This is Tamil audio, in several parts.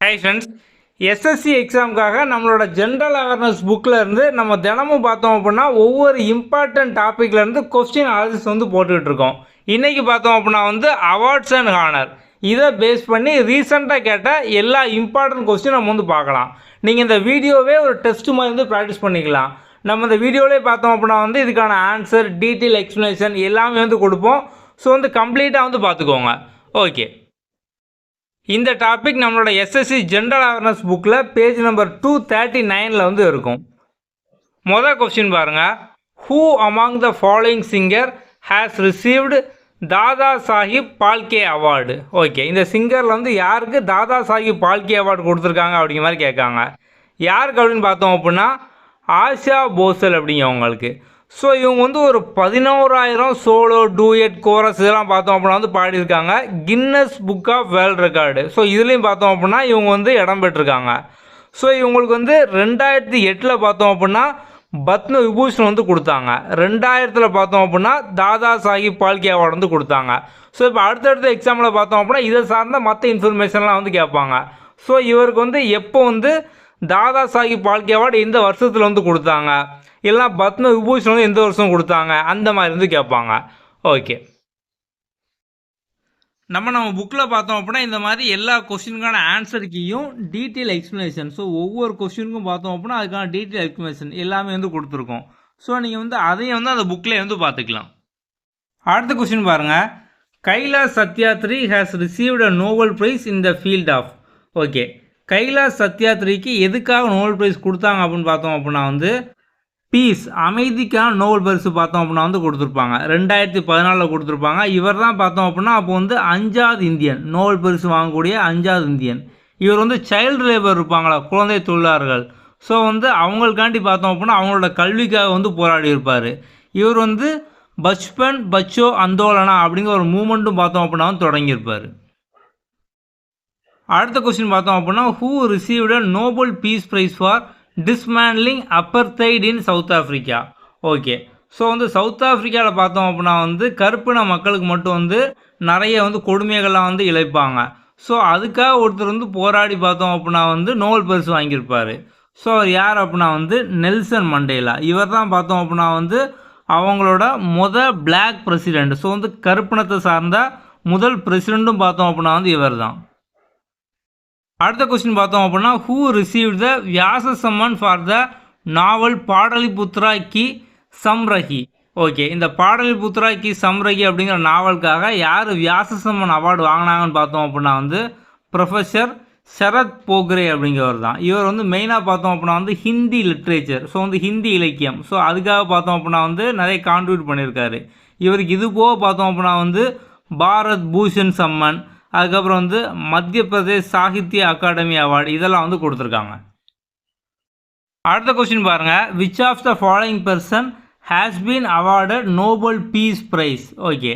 ஹாய் ஃப்ரெண்ட்ஸ், எஸ்எஸ்சி எக்ஸாமுக்காக நம்மளோட ஜென்ரல் அவேர்னஸ் புக்கில் இருந்து நம்ம தினமும் பார்த்தோம் அப்படின்னா ஒவ்வொரு இம்பார்ட்டன்ட் டாப்பிக்லேருந்து கொஸ்டின் அனாலிசிஸ் வந்து போட்டுக்கிட்டு இருக்கோம். இன்றைக்கி பார்த்தோம் அப்படின்னா வந்து அவார்ட்ஸ் அண்ட் ஹானர் இதை பேஸ் பண்ணி ரீசெண்டாக கேட்ட எல்லா இம்பார்ட்டன்ட் கொஸ்டின் நம்ம வந்து பார்க்கலாம். நீங்கள் இந்த வீடியோவே ஒரு டெஸ்ட் மாதிரி வந்து ப்ராக்டிஸ் பண்ணிக்கலாம். நம்ம இந்த வீடியோவிலே பார்த்தோம் அப்படின்னா வந்து இதுக்கான ஆன்சர், டீட்டெயில் எக்ஸ்ப்ளனேஷன் எல்லாமே வந்து கொடுப்போம். ஸோ வந்து கம்ப்ளீட்டாக வந்து பார்த்துக்கோங்க. ஓகே, இந்த டாபிக் நம்மளோட எஸ்எஸ்சி ஜென்ரல் அவேர்னஸ் புக்கில் பேஜ் நம்பர் 239 வந்து இருக்கும். மொதல் கொஸ்டின் பாருங்கள். Who among the following singer has received Dada Sahib Phalke award? Okay, இந்த சிங்கரில் வந்து யாருக்கு தாதா சாஹிப் பால்கே அவார்டு கொடுத்துருக்காங்க அப்படிங்கிற மாதிரி கேட்காங்க. யாருக்கு அப்படின்னு பார்த்தோம் அப்படின்னா ஆஷா போசல் அப்படிங்கிறவங்களுக்கு. ஸோ இவங்க வந்து ஒரு 11,000 சோலோ, டூயட், கோரஸ் இதெல்லாம் பார்த்தோம் அப்படின்னா வந்து பாடியிருக்காங்க Guinness book of world record. So இதுலேயும் பார்த்தோம் அப்படின்னா இவங்க வந்து இடம் பெற்றிருக்காங்க. ஸோ இவங்களுக்கு வந்து 2008 பார்த்தோம் அப்படின்னா பத்ம விபூஷன் வந்து கொடுத்தாங்க. 2000 பார்த்தோம் அப்படின்னா தாதா சாஹிப் பால்கே அவார்டு வந்து கொடுத்தாங்க. ஸோ இப்போ அடுத்தடுத்த எக்ஸாம்பிள் பார்த்தோம் அப்படின்னா இதை சார்ந்த மற்ற இன்ஃபர்மேஷன்லாம் வந்து கேட்பாங்க. ஸோ இவருக்கு வந்து எப்போ வந்து தாதா சாஹிப் பால்கே அவார்டு எந்த வருஷத்தில் வந்து கொடுத்தாங்க, இல்லைனா பத்ம விபூஷன் வந்து எந்த வருஷம் கொடுத்தாங்க, அந்த மாதிரி வந்து கேட்பாங்க. ஓகே, நம்ம புக்கில் பார்த்தோம் அப்படின்னா இந்த மாதிரி எல்லா கொஸ்டினுக்கான ஆன்சருக்கையும் டீட்டெயில் எக்ஸ்ப்ளனேஷன், ஸோ ஒவ்வொரு கொஸ்டினுக்கும் பார்த்தோம் அப்படின்னா அதுக்கான டீட்டெயில் எக்ஸ்ப்ளனேஷன் எல்லாமே வந்து கொடுத்துருக்கோம். ஸோ நீங்கள் வந்து அதையும் வந்து அந்த புக்கில் வந்து பார்த்துக்கலாம். அடுத்த கொஸ்டின் பாருங்கள். Kailash Satyarthi has received a Nobel prize in the field of. Okay, கைலாஷ் சத்யாத்ரிக்கு எதுக்காக நோபல் ப்ரைஸ் கொடுத்தாங்க அப்படின்னு பார்த்தோம் அப்படின்னா வந்து பீஸ், அமைதிக்கான நோபல் பரிசு பார்த்தோம் அப்படின்னா வந்து கொடுத்துருப்பாங்க. 2014 கொடுத்துருப்பாங்க. இவர் தான் பார்த்தோம் அப்படின்னா அப்போ வந்து 5வது இந்தியன், நோபல் பரிசு வாங்கக்கூடிய 5வது இந்தியன். இவர் வந்து சைல்டு லேபர் இருப்பாங்களா, குழந்தை தொழிலாளர்கள். ஸோ வந்து அவங்களுக்காண்டி பார்த்தோம் அப்படின்னா அவங்களோட கல்விக்காக வந்து போராடி இருப்பார். இவர் வந்து பச்பன் பச்சோ அந்தோலனா அப்படிங்கிற ஒரு மூமெண்ட்டும் பார்த்தோம் அப்படின்னா வந்து தொடங்கியிருப்பார். அடுத்த கொஸ்டின் பார்த்தோம் அப்படின்னா who received Nobel peace prize for dismantling apartheid in South Africa? Okay, so வந்து சவுத் ஆஃப்ரிக்காவில் பார்த்தோம் அப்படின்னா வந்து கருப்பின மக்களுக்கு மட்டும் வந்து நிறைய வந்து கொடுமைகள்லாம் வந்து இழைப்பாங்க. ஸோ அதுக்காக ஒருத்தர் வந்து போராடி பார்த்தோம் அப்படின்னா வந்து நோபல் பரிசு வாங்கியிருப்பார். ஸோ அவர் யார் அப்படின்னா வந்து நெல்சன் மண்டேலா. இவர் தான் பார்த்தோம் அப்படின்னா வந்து அவங்களோட பிளாக் பிரசிடெண்ட். ஸோ வந்து கருப்பினத்தை சார்ந்த முதல் பிரசிடெண்ட்டும் பார்த்தோம் அப்படின்னா வந்து இவர் தான். அடுத்த கொஸ்டின் பார்த்தோம் அப்படின்னா who receive the Vyas Samman for the novel Pataliputra கி சம்ரஹி? ஓகே, இந்த பாடலிபுத்ரா கி சம்ரஹி அப்படிங்கிற நாவலுக்காக யார் வியாச சம்மன் அவார்டு வாங்கினாங்கன்னு பார்த்தோம் அப்படின்னா வந்து ப்ரொஃபஸர் சரத் போக்ரே அப்படிங்கிறவர் தான். இவர் வந்து மெயினாக பார்த்தோம் அப்படின்னா வந்து ஹிந்தி லிட்ரேச்சர், ஸோ வந்து ஹிந்தி இலக்கியம், ஸோ அதுக்காக பார்த்தோம் அப்படின்னா வந்து நிறைய கான்ட்ரிபியூட் பண்ணியிருக்காரு. இவருக்கு இது போக பார்த்தோம் அப்படின்னா வந்து பாரத் பூஷன் சம்மன், அதுக்கப்புறம் வந்து மத்திய பிரதேஷ் சாகித்ய அகாடமி அவார்டு இதெல்லாம் வந்து கொடுத்துருக்காங்க. அடுத்த கொஸ்டின் பாருங்கள். Which of the following person has been awarded Nobel peace prize? Okay,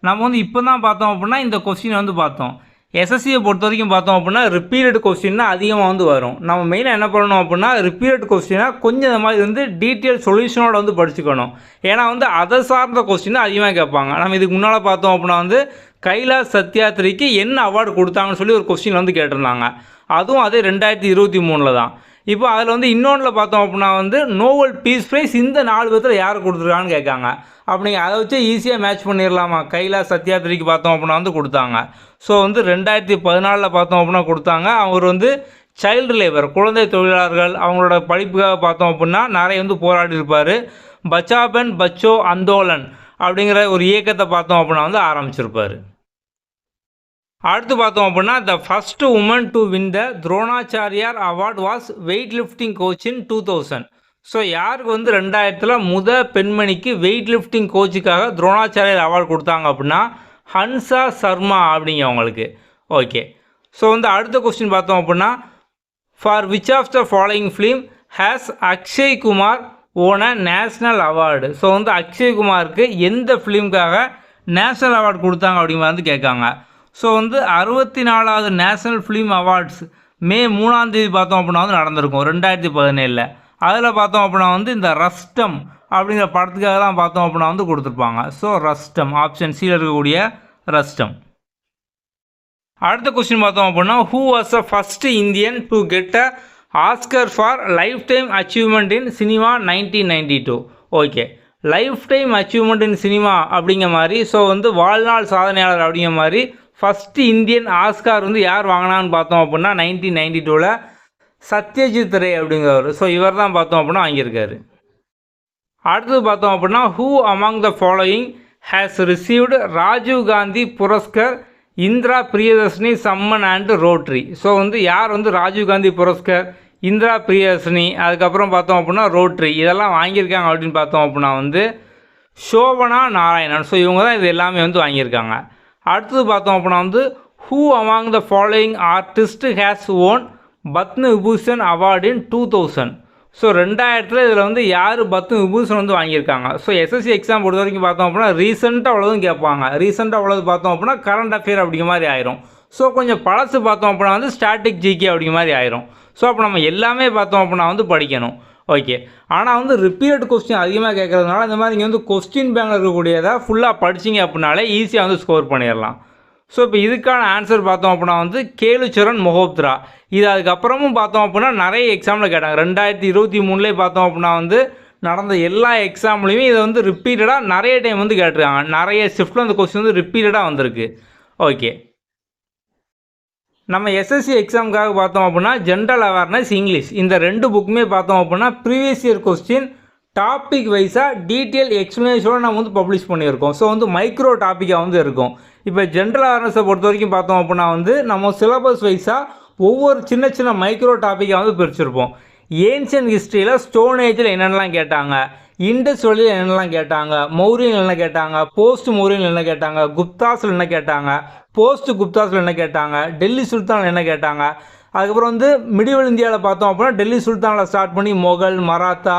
நம்ம வந்து இப்போ தான் பார்த்தோம் அப்படின்னா இந்த கொஸ்டின் வந்து பார்த்தோம். எஸ்எஸ்சியை பொறுத்த வரைக்கும் பார்த்தோம் அப்படின்னா ரிப்பீட்டட் கொஸ்டின்னா அதிகமாக வந்து வரும். நம்ம மெயினாக என்ன பண்ணணும் அப்படின்னா ரிப்பீட்டட் கொஸ்டினா கொஞ்சம் இந்த மாதிரி வந்து டீட்டெயில் சொல்யூஷனோட வந்து படிச்சுக்கணும். ஏன்னா வந்து அதை சார்ந்த கொஸ்டின் அதிகமாக கேட்பாங்க. நம்ம இதுக்கு முன்னால் பார்த்தோம் அப்படின்னா வந்து கைலாஷ் சத்யாத்ரிக்கு என்ன அவார்டு கொடுத்தாங்கன்னு சொல்லி ஒரு கொஸ்டின் வந்து கேட்டிருந்தாங்க. அதுவும் அதே 2023 தான். இப்போ அதில் வந்து இன்னொன்றில் பார்த்தோம் அப்படின்னா வந்து நோபல் பீஸ் ப்ரைஸ் இந்த 4 பேர்த்தில் யார் கொடுத்துருக்காங்கன்னு கேட்காங்க. அப்படிங்க அதை வச்சு ஈஸியாக மேட்ச் பண்ணிடலாமா? கைலாஷ் சத்யாத்ரிக்கு பார்த்தோம் அப்படின்னா வந்து கொடுத்தாங்க. ஸோ வந்து 2014 பார்த்தோம் அப்படின்னா கொடுத்தாங்க. அவர் வந்து சைல்டு லேபர், குழந்தை தொழிலாளர்கள், அவங்களோட படிப்புக்காக பார்த்தோம் அப்படின்னா நிறைய வந்து போராடி இருப்பார். பச்சாபன் பச்சோ அந்தோலன் அப்படிங்கிற ஒரு இயக்கத்தை பார்த்தோம் அப்படின்னா வந்து ஆரம்பிச்சிருப்பார். அடுத்து பார்த்தோம் அப்படின்னா the first woman to win the Dronacharya award was weight lifting coach in 2000. So யாருக்கு வந்து 2000 பெண்மணிக்கு வெயிட் லிஃப்டிங் கோச்சுக்காக துரோணாச்சாரியார் அவார்டு கொடுத்தாங்க அப்படின்னா ஹன்சா சர்மா அப்படிங்கிறவங்களுக்கு. ஓகே, ஸோ வந்து அடுத்த கொஸ்டின் பார்த்தோம் அப்படின்னா for which of the following film has Akshay Kumar won national award? So வந்து அக்ஷய் குமாருக்கு எந்த ஃபிலிமுக்காக நேஷ்னல் அவார்டு கொடுத்தாங்க அப்படிங்கிற வந்து கேட்காங்க. ஸோ வந்து 64வது நேஷ்னல் ஃபிலிம் அவார்ட்ஸ் மே 3 பார்த்தோம் அப்படின்னா வந்து நடந்திருக்கும் 2017. அதில் பார்த்தோம் அப்படின்னா வந்து இந்த ரஸ்டம் அப்படிங்கிற படத்துக்காக தான் பார்த்தோம் அப்படின்னா வந்து கொடுத்துருப்பாங்க. ஸோ ரஸ்டம் ஆப்ஷன் சியில் இருக்கக்கூடிய ரஸ்டம். அடுத்த கொஸ்டின் பார்த்தோம் அப்படின்னா who was the first Indian to get a Oscar for life time achievement in cinema 1992. Okay, life time achievement in cinema அப்படிங்கிற மாதிரி, ஸோ வந்து வாழ்நாள் சாதனையாளர் அப்படிங்கிற மாதிரி ஃபஸ்ட்டு இந்தியன் ஆஸ்கார் வந்து யார் வாங்கினான்னு பார்த்தோம் அப்படின்னா 1992 சத்யஜித் ரே அப்படிங்கிறவர். ஸோ இவர் தான் பார்த்தோம் அப்படின்னா வாங்கியிருக்காரு. அடுத்தது பார்த்தோம் அப்படின்னா who among the following has received Rajiv Gandhi Puraskar Indira Priyadarshini Samman and ரோட்ரி. ஸோ வந்து யார் வந்து ராஜீவ் காந்தி புரஸ்கர், இந்திரா பிரியதர்ஷினி, அதுக்கப்புறம் பார்த்தோம் அப்படின்னா ரோட்ரி இதெல்லாம் வாங்கியிருக்காங்க அப்படின்னு பார்த்தோம் அப்படின்னா வந்து சோபனா நாராயணன். ஸோ இவங்க தான் இது எல்லாமே வந்து வாங்கியிருக்காங்க. அடுத்தது பார்த்தோம் அப்படின்னா வந்து who among the following artist has own Padma Vibhushan award in 2000. So 2000 இதில் வந்து யார் பத்ம விபூஷன் வந்து வாங்கியிருக்காங்க. ஸோ எஸ்எஸ்சி எக்ஸாம் பொறுத்த வரைக்கும் பார்த்தோம் அப்படின்னா ரீசெண்டாக அவ்வளோதும் கேட்பாங்க. ரீசெண்டாக அவ்வளோது பார்த்தோம் அப்படின்னா கரண்ட் அஃபேர் அப்படிங்கிற மாதிரி ஆயிரும். ஸோ கொஞ்சம் பழசு பார்த்தோம் அப்படின்னா வந்து ஸ்டாட்டிக் ஜிகே அப்படிங்கிற மாதிரி ஆயிரும். ஸோ அப்போ நம்ம எல்லாமே பார்த்தோம் அப்படின்னா வந்து படிக்கணும். ஓகே, ஆனால் வந்து ரிப்பீட்டட் கொஸ்டின் அதிகமாக கேட்குறதுனால இந்த மாதிரி நீங்கள் வந்து கொஸ்டின் பேங்கில் இருக்கக்கூடியதை ஃபுல்லாக படிச்சிங்க அப்படின்னாலே ஈஸியாக வந்து ஸ்கோர் பண்ணிடலாம். ஸோ இப்போ இதுக்கான ஆன்சர் பார்த்தோம் அப்படின்னா வந்து கேலுச்சரன் மொஹோத்ரா. இது அதுக்கப்புறமும் பார்த்தோம் அப்படின்னா நிறைய எக்ஸாமில் கேட்டாங்க. 2023 பார்த்தோம் அப்படின்னா வந்து நடந்த எல்லா எக்ஸாம்லேயுமே இதை வந்து ரிப்பீட்டடாக நிறைய டைம் வந்து கேட்டிருக்காங்க. நிறைய ஷிஃப்ட்டில் அந்த கொஸ்டின் வந்து ரிப்பீட்டடாக வந்திருக்கு. ஓகே, நம்ம எஸ்எஸ்சி எக்ஸாமுக்காக பார்த்தோம் அப்படின்னா ஜென்ரல் அவேர்னஸ் இங்கிலீஷ் இந்த 2 புக்குமே பார்த்தோம் அப்படின்னா ப்ரீவியஸ் இயர் கொஸ்டின் டாபிக் வைஸாக டீட்டெயில் எக்ஸ்ப்ளனேஷனோட நம்ம வந்து பப்ளிஷ் பண்ணியிருக்கோம். ஸோ வந்து மைக்ரோ டாப்பிக்காக வந்து இருக்கும். இப்போ ஜென்ரல் அவேர்னஸை பொறுத்த வரைக்கும் பார்த்தோம் அப்படின்னா வந்து நம்ம சிலபஸ் வைஸாக ஒவ்வொரு சின்ன சின்ன மைக்ரோ டாப்பிக்காக வந்து பிரிச்சிருப்போம். ஏன்ஷியன் ஹிஸ்ட்ரியில் ஸ்டோன் ஏஜில் என்னென்னலாம் கேட்டாங்க, இண்டஸ் வழியில் என்னென்னலாம் கேட்டாங்க, மௌரியன் என்ன கேட்டாங்க, போஸ்ட் மௌரியன் என்ன கேட்டாங்க, குப்தாஸில் என்ன கேட்டாங்க, போஸ்ட் குப்தாஸில் என்ன கேட்டாங்க, டெல்லி சுல்தான் என்ன கேட்டாங்க, அதுக்கப்புறம் வந்து மிடிவல் இந்தியாவில் பார்த்தோம் அப்படின்னா டெல்லி சுல்தானில் ஸ்டார்ட் பண்ணி மொகல், மராத்தா,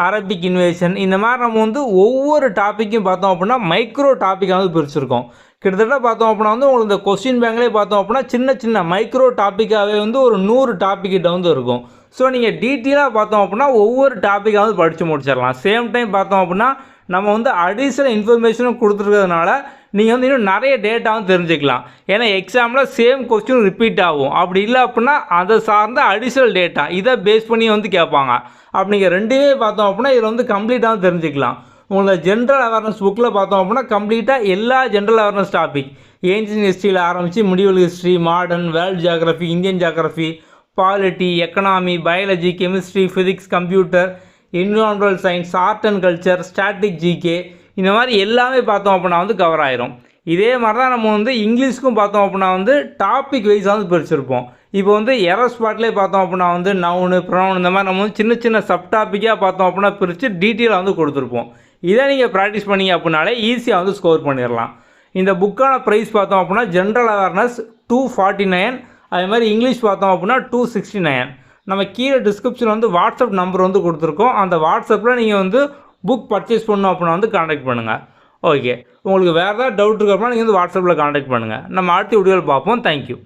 அரபிக் இன்வேஷன் இந்த மாதிரி நம்ம வந்து ஒவ்வொரு டாப்பிக்கும் பார்த்தோம் அப்படின்னா மைக்ரோ டாப்பிக்காக வந்து பிரிச்சிருக்கோம். கிட்டத்தட்ட பார்த்தோம் அப்படின்னா வந்து உங்களுக்கு இந்த கொஸ்டின் பேங்க்லேயே பார்த்தோம் அப்படின்னா சின்ன சின்ன மைக்ரோ டாப்பிக்காகவே வந்து ஒரு 100 டாப்பிக்கிட்ட வந்து இருக்கும். ஸோ நீங்கள் டீட்டெயிலாக பார்த்தோம் அப்படின்னா ஒவ்வொரு டாப்பிக்காக வந்து படித்து முடிச்சிடலாம். சேம் டைம் பார்த்தோம் அப்படின்னா நம்ம வந்து அடிஷ்னல் இன்ஃபர்மேஷனும் கொடுத்துருக்கிறதுனால நீங்கள் வந்து இன்னும் நிறைய டேட்டாவும் தெரிஞ்சுக்கலாம். ஏன்னா எக்ஸாமில் சேம் கொஸ்டின் ரிப்பீட் ஆகும். அப்படி இல்லை அப்படின்னா அதை சார்ந்த அடிஷ்னல் டேட்டா இதை பேஸ் பண்ணி வந்து கேட்பாங்க. அப்படிங்கிற ரெண்டுமே பார்த்தோம் அப்படின்னா இதில் வந்து கம்ப்ளீட்டாக தெரிஞ்சுக்கலாம். உங்களோட ஜென்ரல் அவேர்னஸ் புக்கில் பார்த்தோம் அப்படின்னா கம்ப்ளீட்டாக எல்லா ஜென்ரல் அவேர்னஸ் டாபிக் ஏன்ஷியன் ஹிஸ்ட்ரியில் ஆரம்பித்து medieval history, modern, world geography, Indian geography, polity, economy, biology, chemistry, physics, computer, environmental science, art and culture, static GK இந்த மாதிரி எல்லாமே பார்த்தோம் அப்படின்னா வந்து கவர் ஆயிரும். இதே மாதிரி தான் நம்ம வந்து இங்கிலீஷ்க்கும் பார்த்தோம் அப்படின்னா வந்து டாபிக் வைஸாக வந்து பிரிச்சிருப்போம். இப்போ வந்து எரர் ஸ்பாட்லேயே பார்த்தோம் அப்படின்னா வந்து நவுனு, ப்ரொனவுன் இந்த மாதிரி நம்ம வந்து சின்ன சின்ன சப் டாப்பிக்காக பார்த்தோம் அப்படின்னா பிரித்து டீட்டெயிலாக வந்து கொடுத்துருப்போம். இதை நீங்கள் ப்ராக்டிஸ் பண்ணிங்க அப்படின்னாலே ஈஸியாக வந்து ஸ்கோர் பண்ணிடலாம். இந்த புக்கான ப்ரைஸ் பார்த்தோம் அப்படின்னா ஜென்ரல் அவேர்னஸ் 249, அதே மாதிரி இங்கிலீஷ் பார்த்தோம் அப்படின்னா 269. நம்ம கீழே டிஸ்கிரிப்ஷனில் வந்து வாட்ஸ்அப் நம்பர் வந்து கொடுத்துருக்கோம். அந்த வாட்ஸ்அப்பில் நீங்கள் வந்து புக் பர்ச்சேஸ் பண்ணணும் அப்படின்னா வந்து கான்டாக்ட் பண்ணுங்கள். ஓகே, உங்களுக்கு வேறு ஏதாவது டவுட் இருக்கு அப்படின்னா நீங்கள் வந்து வாட்ஸ்அப்பில் கான்டாக்ட் பண்ணுங்கள். நம்ம அடுத்த வீடியோவில் பார்ப்போம். தேங்க்யூ.